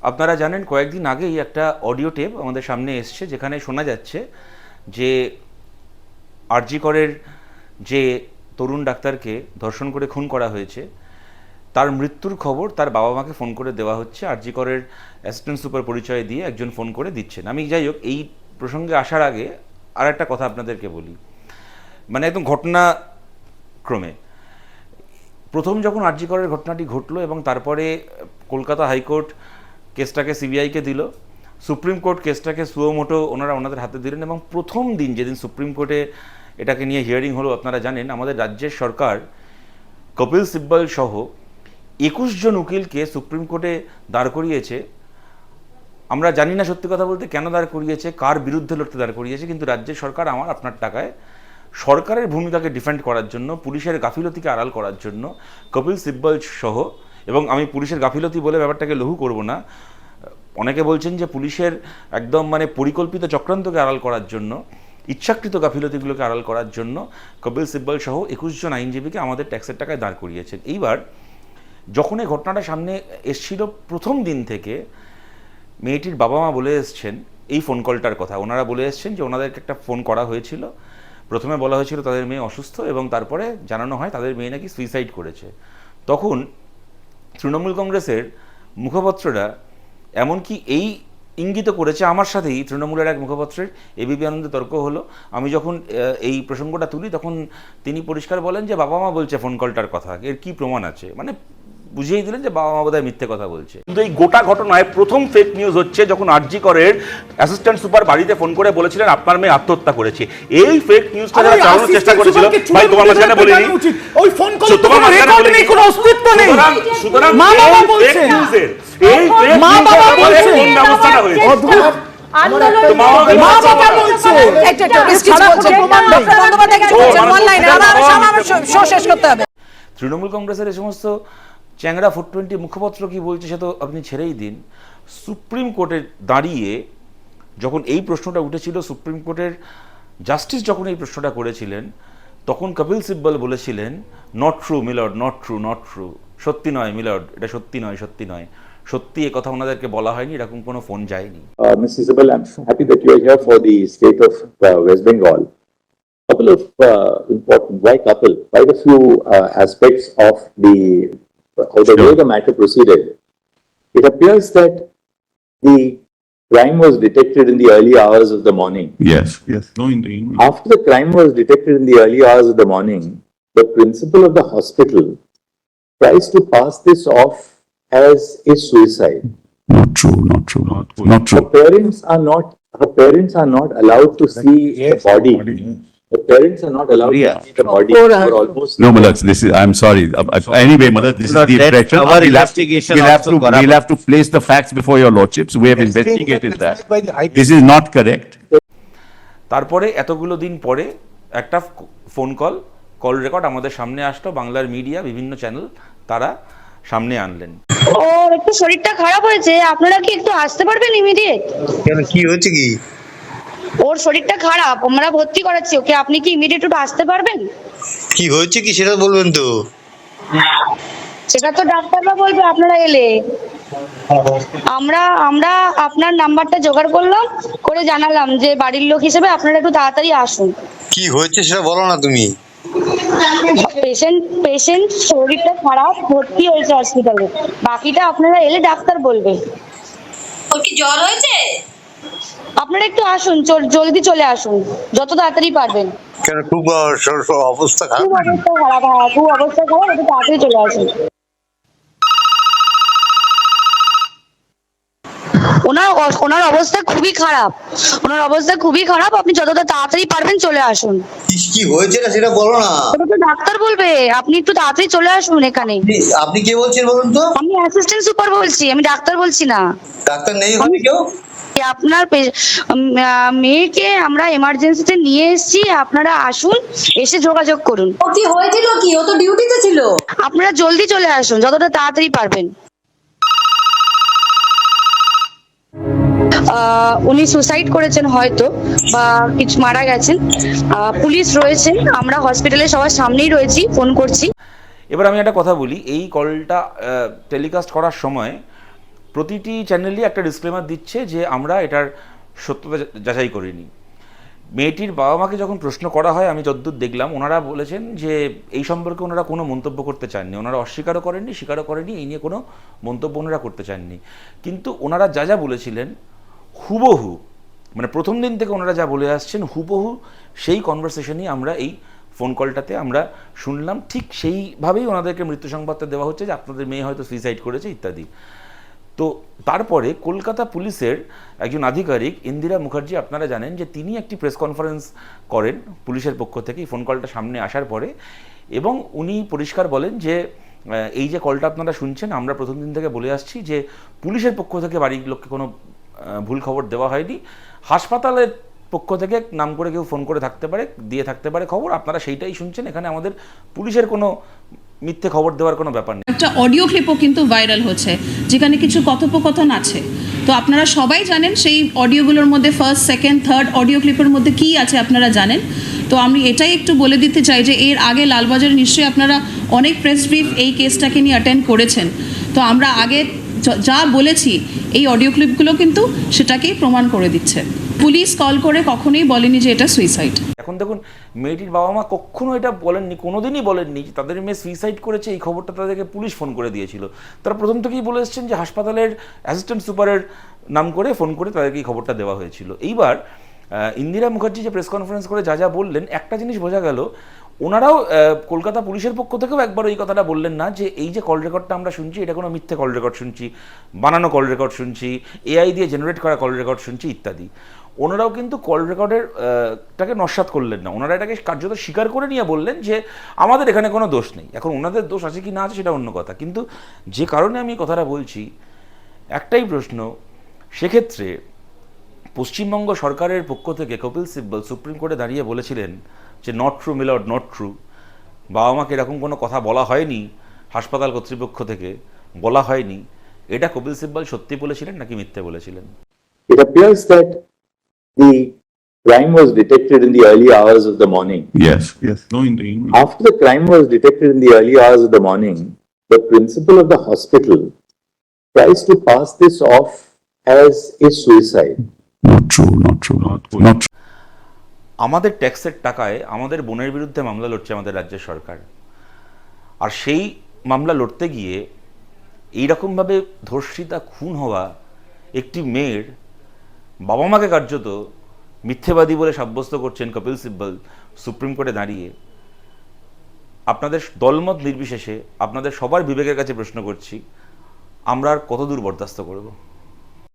আপনারা জানেন কয়েকদিন আগেই একটা অডিও টেপ আমাদের সামনে এসছে, যেখানে শোনা যাচ্ছে যে আরজি করের যে তরুণ ডাক্তারকে ধর্ষণ করে খুন করা হয়েছে তার মৃত্যুর খবর তার বাবা মাকে ফোন করে দেওয়া হচ্ছে। আরজি করের অ্যাসিস্ট্যান্ট সুপার পরিচয় দিয়ে একজন ফোন করে দিচ্ছেন। আমি যাই হোক, এই প্রসঙ্গে আসার আগে আর একটা কথা আপনাদেরকে বলি, মানে একদম ঘটনাক্রমে প্রথম যখন আরজি করের ঘটনাটি ঘটলো এবং তারপরে কলকাতা হাইকোর্ট কেসটাকে সিবিআইকে দিল, সুপ্রিম কোর্ট কেসটাকে সুয়োমোটো ওনাদের হাতে দিলেন এবং প্রথম দিন যেদিন সুপ্রিম কোর্টে এটাকে নিয়ে হিয়ারিং হলো, আপনারা জানেন আমাদের রাজ্যের সরকার কপিল সিব্বল সহ 21 জন উকিলকে সুপ্রিম কোর্টে দাঁড় করিয়েছে। আমরা জানি না সত্যি কথা বলতে কেন দাঁড় করিয়েছে, কার বিরুদ্ধে লড়তে দাঁড় করিয়েছে, কিন্তু রাজ্যের সরকার আমার আপনার টাকায় সরকারের ভূমিকাকে ডিফেন্ড করার জন্য, পুলিশের গাফিলতিকে আড়াল করার জন্য কপিল সিব্বল সহ, এবং আমি পুলিশের গাফিলতি বলে ব্যাপারটাকে লঘু করব না, অনেকে বলছেন যে পুলিশের একদম মানে পরিকল্পিত চক্রান্তকে আড়াল করার জন্য, ইচ্ছাকৃত গাফিলতিগুলোকে আড়াল করার জন্য কপিল সিব্বল সহ 21 জন আইনজীবীকে আমাদের ট্যাক্সের টাকায় দাঁড় করিয়েছেন। এইবার যখন এই ঘটনাটা সামনে এসছিল, প্রথম দিন থেকে মেয়েটির বাবা মা বলে এসছেন এই ফোন কলটার কথা। ওনারা বলে এসছেন যে ওনাদেরকে একটা ফোন করা হয়েছিল, প্রথমে বলা হয়েছিল তাদের মেয়ে অসুস্থ এবং তারপরে জানানো হয় তাদের মেয়ে নাকি সুইসাইড করেছে। তখন তৃণমূল কংগ্রেসের মুখপাত্ররা এমনকি এই ইঙ্গিত করেছে, আমার সাথেই তৃণমূলের এক মুখপাত্রের এবিপি আনন্দে তর্ক হলো, আমি যখন এই প্রসঙ্গটা তুলি তখন তিনি পরিষ্কার বলেন যে বাবা মা বলছে ফোন কলটার কথা, এর কি প্রমাণ আছে, মানে বুঝিয়ে দিলেন যে বাবা মা বোধহয় মিথ্যে কথা বলছে। কিন্তু এই গোটা ঘটনায় প্রথম ফেক নিউজ হচ্ছে যখন আরজি করের অ্যাসিস্ট্যান্ট সুপার বাড়িতে ফোন করে বলেছিলেন আপনার মেয়ে আত্মহত্যা করেছে। এই ফেক নিউজটা যারা চালানোর চেষ্টা করেছিল, ভাই তোমার মাঝখানে বলিনি, ওই ফোন কল তোমার মাঝখানে বলিনি, কোনো অস্তিত্ব নেই। সুতরাং মা বাবা বলছে এই ফেক নিউজের বলে কোন ব্যবস্থাটা হয়েছে, অদ্ভুত মা বাবা বলছে একটা এক্সকিউজ বলছে বন্দ্যোপাধ্যায় কেন বলছেন অনলাইনে আমার শো শেষ করতে হবে। তৃণমূল কংগ্রেসের এই সমস্ত চ্যাংড়া 420 মুখপাত্র কি বলছে সে তো আপনি ছেড়েই দিন। সুপ্রিম কোর্টে দাঁড়িয়ে যখন এই প্রশ্নটা উঠেছিল, সুপ্রিম কোর্টের জাস্টিস যখন এই প্রশ্নটা করেছিলেন, তখন কপিল সিব্বল বলেছিলেন not true milord, not true, not true, সত্যি নয় মিলর্ড, এটা সত্যি নয়, সত্যি নয়, সত্যি এ কথা ওনাদেরকে বলা হয়নি, এরকম কোনো ফোন যায়নি। Ms. Isabel, I'm so happy that you are here for the state of West Bengal. Couple of important, quite a few aspects of the way the matter proceeded. It appears that the crime was detected in the early hours of the morning. Yes. No, indeed. After the crime was detected in the early hours of the morning, the principal of the hospital tries to pass this off as a suicide. Not true. Her parents are not allowed to see the body. The parents are not allowed to see the body for almost. No, Mother, I'm sorry. Anyway, Mother, this is the impression. Our investigation We'll have to place the facts before your lordships. We have investigated that. This is not correct. তারপরে এতগুলো দিন পরে একটা phone call record আমাদের সামনে আসলো, বাংলার media বিভিন্ন চ্যানেল তারা সামনে আনলেন। ওর একটু শরীরটা খারাপ হয়েছে, আপনারা কি একটু আসতে পারবেন ইমিডিয়েট? কেন, কি হয়েছে কি? ওর শরীরটা খারাপ, আমরা ভর্তি করাচ্ছি ওকে, আপনি কি ইমিডিয়েট একটু আসতে পারবেন? কি হয়েছে কি সেটা বলবেন তো? সেটা তো ডাক্তাররা বলবে আপনারা এলে। আমরা আপনার নাম্বারটা জোগাড় করলাম, করে জানালাম যে বাড়ির লোক হিসেবে আপনারা একটু তাড়াতাড়ি আসুন। কি হয়েছে সেটা বলো না তুমি। পেশেন্ট শরীরটা খারাপ, ভর্তি হয়েছে হসপিটালে, বাকিটা আপনারা এলে ডাক্তার বলবে। ওর কি জ্বর হয়েছে? আপনারা একটু আসুন, জলদি চলে আসুন যত তাড়াতাড়ি পারবেন। কেন, খুব অবস্থা খারাপ? খুব অবস্থা খারাপ, খুব অবস্থা খারাপ, একটু তাড়াতাড়ি চলে আসুন। ওনার অবস্থা খুবই খারাপ, আপনি যতটা তাড়াতাড়ি পারবেন চলে আসুন। কি হয়েছে না সেটা বলো না। ওটা তো ডাক্তার বলবে, আপনি একটু তাড়াতাড়ি চলে আসুন এখানে। আপনি কে বলছেন বলুন তো? আমি অ্যাসিস্ট্যান্ট সুপার বলছি, আমি ডাক্তার বলছি না। ডাক্তার নেই হবে কেউ? আপনার মেয়েকে আমরা এমার্জেন্সিতে নিয়ে এসেছি, আপনারা আসুন, এসে যোগাযোগ করুন। ও কি হয়েছিল কি? ও তো ডিউটিতে ছিল। আপনারা জলদি চলে আসুন যতটা তাড়াতাড়ি পারবেন। উনি সুসাইড করেছেন হয়তো, বা কিছু মারা গেছেন। পুলিশ রয়েছেন, আমরা হসপিটালে সবার সামনেই রয়েছি, ফোন করছি। এবার আমি একটা কথা বলি, এই কলটা টেলিকাস্ট করার সময় প্রতিটি চ্যানেলই একটা ডিসক্লেমার দিচ্ছে যে আমরা এটার সত্যতা যাচাই করিনি। মেয়েটির বাবা মাকে যখন প্রশ্ন করা হয়, আমি যতদূর দেখলাম, ওনারা বলেছেন যে এই সম্পর্কে ওনারা কোনো মন্তব্য করতে চাননি। ওনারা অস্বীকারও করেননি, স্বীকারও করেননি, এই নিয়ে কোনো মন্তব্য ওনারা করতে চাননি। কিন্তু ওনারা যা যা বলেছিলেন হুবহু, মানে প্রথম দিন থেকে ওনারা যা বলে আসছেন হুবহু সেই কনভারসেশনই আমরা এই ফোন কলটাতে আমরা শুনলাম। ঠিক সেইভাবেই ওনাদেরকে মৃত্যু সংবাদটা দেওয়া হচ্ছে যে আপনাদের মেয়ে হয়তো সুইসাইড করেছে ইত্যাদি। তো তারপরে কলকাতা পুলিশের একজন আধিকারিক ইন্দিরা মুখার্জি, আপনারা জানেন যে তিনি একটি প্রেস কনফারেন্স করেন পুলিশের পক্ষ থেকে এই ফোন কলটা সামনে আসার পরে, এবং উনি পরিষ্কার বলেন যে এই যে কলটা আপনারা শুনছেন, আমরা প্রথম দিন থেকে বলে আসছি যে পুলিশের পক্ষ থেকে বাড়ির লোককে কোনো ভুল খবর দেওয়া হয়নি। হাসপাতালের পক্ষ থেকে নাম করে কেউ ফোন করে থাকতে পারে, দিয়ে থাকতে পারে খবর, আপনারা সেইটাই শুনছেন। এখানে আমাদের পুলিশের কোনো মিথ্যে খবর দেওয়ার কোনো ব্যাপার নেই। একটা অডিও ক্লিপও কিন্তু ভাইরাল হচ্ছে যেখানে কিছু কথোপকথন আছে। তো আপনারা সবাই জানেন সেই অডিওগুলোর মধ্যে ফার্স্ট, সেকেন্ড, থার্ড অডিও ক্লিপের মধ্যে কী আছে আপনারা জানেন। তো আমি এটাই একটু বলে দিতে চাই যে এর আগে লালবাজারে নিশ্চয়ই আপনারা অনেক প্রেস ব্রিফ এই কেসটাকে নিয়ে অ্যাটেন্ড করেছেন। তো আমরা আগে যা বলেছি এই অডিও ক্লিপগুলো কিন্তু সেটাকেই প্রমাণ করে দিচ্ছে। পুলিশ কল করে কখনোই বলেনি যে এটা সুইসাইড। এখন দেখুন, মেয়েটির বাবা মা কখনো এটা বলেননি, কোনোদিনই বলেননি যে তাদের মেয়ে সুইসাইড করেছে। এই খবরটা তাদেরকে পুলিশ ফোন করে দিয়েছিল। তারা প্রথম থেকেই বলে এসেছেন যে হাসপাতালের অ্যাসিস্ট্যান্ট সুপারের নাম করে ফোন করে তাদেরকে এই খবরটা দেওয়া হয়েছিল। এইবার ইন্দিরা মুখার্জি যে প্রেস কনফারেন্স করে যা যা বললেন, একটা জিনিস বোঝা গেল, ওনারাও কলকাতা পুলিশের পক্ষ থেকেও একবার এই কথাটা বললেন না যে এই যে কল রেকর্ডটা আমরা শুনছি এটা কোনো মিথ্যে কল রেকর্ড শুনছি, বানানো কল রেকর্ড শুনছি, এআই দিয়ে জেনারেট করা কল রেকর্ড শুনছি ইত্যাদি। ওনারাও কিন্তু কল রেকর্ডের টাকে নস্যাৎ করলেন না, ওনারা এটাকে কার্যত স্বীকার করে নিয়ে বললেন যে আমাদের এখানে কোনো দোষ নেই। এখন ওনাদের দোষ আছে কি না আছে সেটা অন্য কথা, কিন্তু যে কারণে আমি কথাটা বলছি, একটাই প্রশ্ন, সেক্ষেত্রে পশ্চিমবঙ্গ সরকারের পক্ষ থেকে কপিল সিব্বল সুপ্রিম কোর্টে দাঁড়িয়ে বলেছিলেন যে not true milord, not true, বাবা মাকে এরকম কোনো কথা বলা হয়নি, হাসপাতাল কর্তৃপক্ষ থেকে বলা হয়নি। এটা কপিল সিব্বল সত্যি বলেছিলেন নাকি মিথ্যে বলেছিলেন? It appears that the crime was detected in the early hours of the morning. Yes, yes. No, in the evening. After the crime was detected in the early hours of the morning, the principal of the hospital tries to pass this off as a suicide. Not true, not true, not true. আমাদের ট্যাক্সের টাকায় আমাদের বোনের বিরুদ্ধে মামলা লড়ছে আমাদের রাজ্যের সরকার, আর সেই মামলা লড়তে গিয়ে এইরকমভাবে ধর্ষিতা খুন হওয়া একটি মেয়ের বাবা মাকে কার্যত মিথ্যেবাদী বলে সাব্যস্ত করছেন কপিল সিব্বল সুপ্রিম কোর্টে দাঁড়িয়ে। আপনাদের দলমত নির্বিশেষে আপনাদের সবার বিবেকের কাছে প্রশ্ন করছি, আমরা আর কতদূর বরদাস্ত করব?